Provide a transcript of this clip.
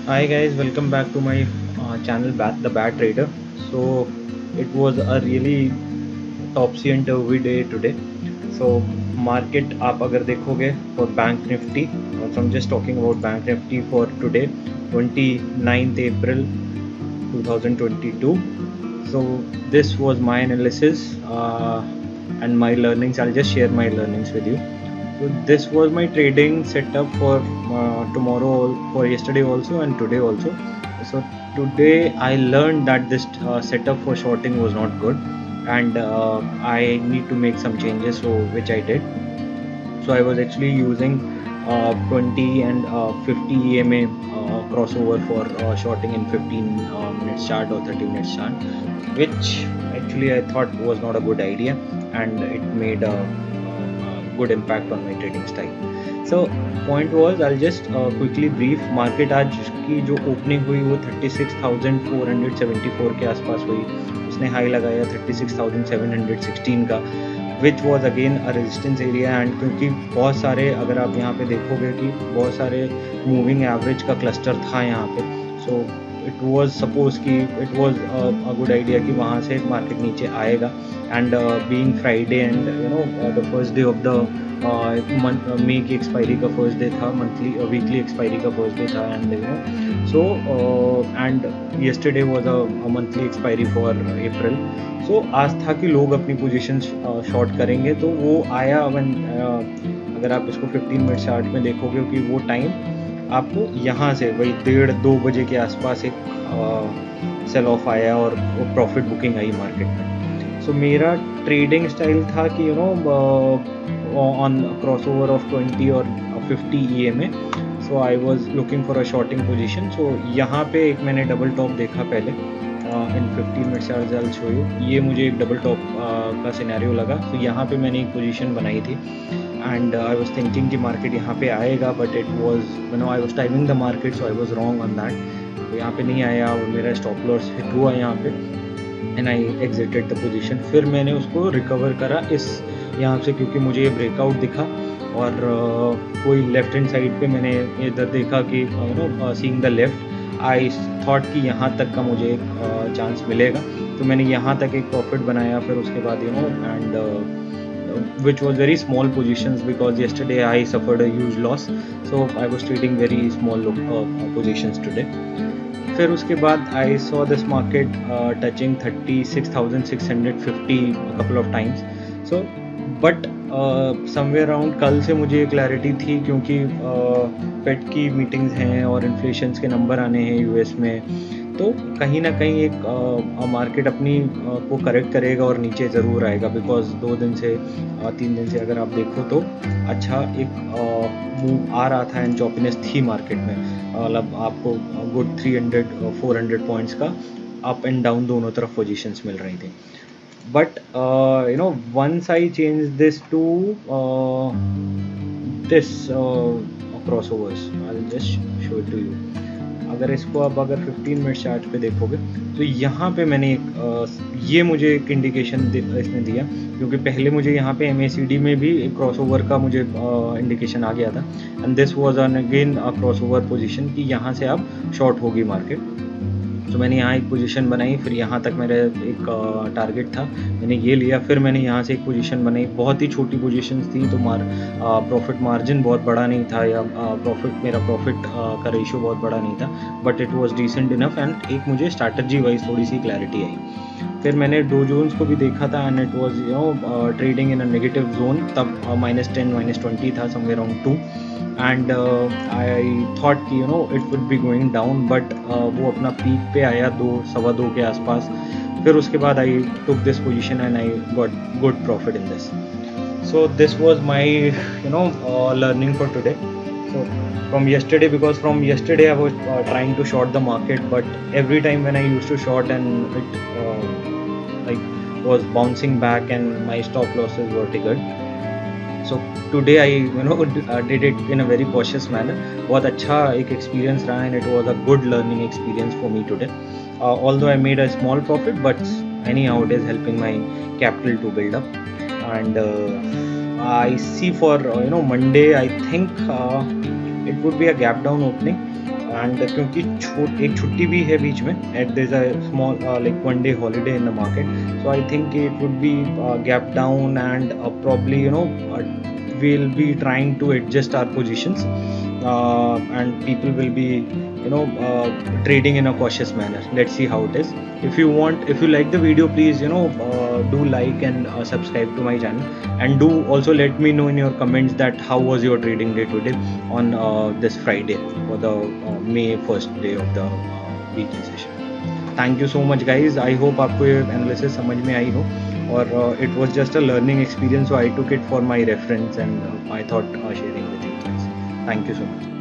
Hi guys, welcome back to my channel The Bad Trader. So it was a really topsy and turvy day today. So market आप अगर देखोगे for Bank Nifty, so I'm just talking about Bank Nifty for today, 29th April 2022. So this was my analysis and my learnings. I'll just share my learnings with you. So this was my trading setup for tomorrow, for yesterday also and today also. So today I learned that this setup for shorting was not good, and I need to make some changes. So which I did. So I was actually using 20 and 50 EMA crossover for shorting in 15 minutes chart or 30 minutes chart, which actually I thought was not a good idea, and it made a good impact on my trading style. So point was, I'll just quickly brief. Market आज की जो opening हुई वो 36,474 के आसपास हुई. उसने high लगाया 36,716 का, which was again a resistance area. And क्योंकि बहुत सारे, अगर आप यहाँ पे देखोगे कि बहुत सारे मूविंग एवरेज का क्लस्टर था यहाँ पे, सो इट वॉज सपोज कि it was a good idea कि वहाँ से मार्केट नीचे आएगा. And being Friday and the first day of the May की एक्सपायरी का फर्स्ट डे था, मंथली वीकली एक्सपायरी का फर्स्ट डे था. And so and yesterday was a monthly expiry for April. So आज था कि लोग अपनी पोजीशन शॉर्ट करेंगे, तो वो आया. अगर आप इसको 15 मिनट चार्ट में देखोगे कि वो टाइम आपको यहाँ से वही 1:30-2 बजे के आसपास एक सेल ऑफ आया और वो प्रॉफिट बुकिंग आई मार्केट में. सो मेरा ट्रेडिंग स्टाइल था कि ऑन क्रॉस ओवर ऑफ 20 और 50 EMA. So I was looking for a shorting position. So यहाँ पे एक मैंने डबल टॉप देखा पहले इन 15 मिनट्स I'll show you. ये मुझे एक डबल टॉप का सिनेरियो लगा. तो यहाँ पे मैंने एक पोजीशन बनाई थी, एंड आई वाज थिंकिंग कि मार्केट यहाँ पे आएगा, but it was I was timing the market, so I was wrong on that. तो यहाँ पे नहीं आया और मेरा स्टॉप लॉस हिट हुआ यहाँ पे, and I exerted the position. फिर मैंने उसको रिकवर करा इस यहाँ से, क्योंकि मुझे ये ब्रेकआउट दिखा और कोई लेफ्ट हैंड साइड पे मैंने इधर देखा कि seeing the left, I thought कि यहाँ तक का मुझे एक चांस मिलेगा. तो मैंने यहाँ तक एक प्रॉफिट बनाया. फिर उसके बाद and which was very small positions because yesterday I suffered a huge loss, so I was trading very small positions today. फिर उसके बाद I saw this market touching 36,650 a couple of times. So but somewhere around कल से मुझे clarity थी, क्योंकि fade की meetings हैं और इन्फ्लेशंस के नंबर आने हैं यूएस में, तो कहीं ना कहीं एक मार्केट अपनी को करेक्ट करेगा और नीचे ज़रूर आएगा. बिकॉज 2 दिन से 3 दिन से अगर आप देखो तो अच्छा एक मूव आ रहा था एंड चॉपीनेस थी मार्केट में. मतलब आपको गुड 300-400 पॉइंट्स का अप एंड डाउन दोनों तरफ पोजीशंस मिल रही थी. But once I changed this to this crossovers, I'll just show it to you. अगर इसको अब अगर 15 मिनट चार्ट पे देखोगे तो यहाँ पे मैंने ये मुझे एक इंडिकेशन इसने दिया, क्योंकि पहले मुझे यहाँ पे MACD में भी एक क्रॉसओवर का मुझे इंडिकेशन आ गया था. And this was again a crossover position कि यहाँ से अब शॉर्ट होगी मार्केट. तो मैंने यहाँ एक पोजीशन बनाई. फिर यहाँ तक मेरा एक टारगेट था, मैंने ये लिया. फिर मैंने यहाँ से एक पोजीशन बनाई. बहुत ही छोटी पोजीशंस थी, तो प्रॉफिट मार्जिन बहुत बड़ा नहीं था, या मेरा प्रॉफिट का रेशियो बहुत बड़ा नहीं था, but it was decent enough. And एक मुझे स्ट्रैटेजी वाइज थोड़ी सी क्लैरिटी आई. फिर मैंने डो जोन्स को भी देखा था, and it was trading in a negative zone. तब -10 -20 था, somewhere around 2. And I thought कि it would be going down, but वो अपना पीक पे आया 2-2.25 के आसपास. फिर उसके बाद I took this position and I got good profit in this. So this was my learning for today. So from yesterday, because from yesterday I was trying to short the market, but every time when I used to short and it like was bouncing back and my stop losses were triggered. So today I did it in a very cautious manner. बहुत अच्छा एक experience रहा, and it was a good learning experience for me today. Although I made a small profit, but anyhow it is helping my capital to build up. And I see for Monday, I think it would be a gap down opening. And क्योंकि एक छुट्टी भी है बीच में, eight there is a small like 1 day holiday in the market, so I think it would be gap down, and probably we'll be trying to adjust our positions, and people will be trading in a cautious manner. Let's see how it is. If you like the video, please do like and subscribe to my channel, and do also let me know in your comments that how was your trading day today on this Friday, for the May 1st day of the weekly session. Thank you so much guys, I hope आपको ये analysis समझ में आई हो, और it was just a learning experience, so I took it for my reference and I thought sharing with you guys. Thank you so much.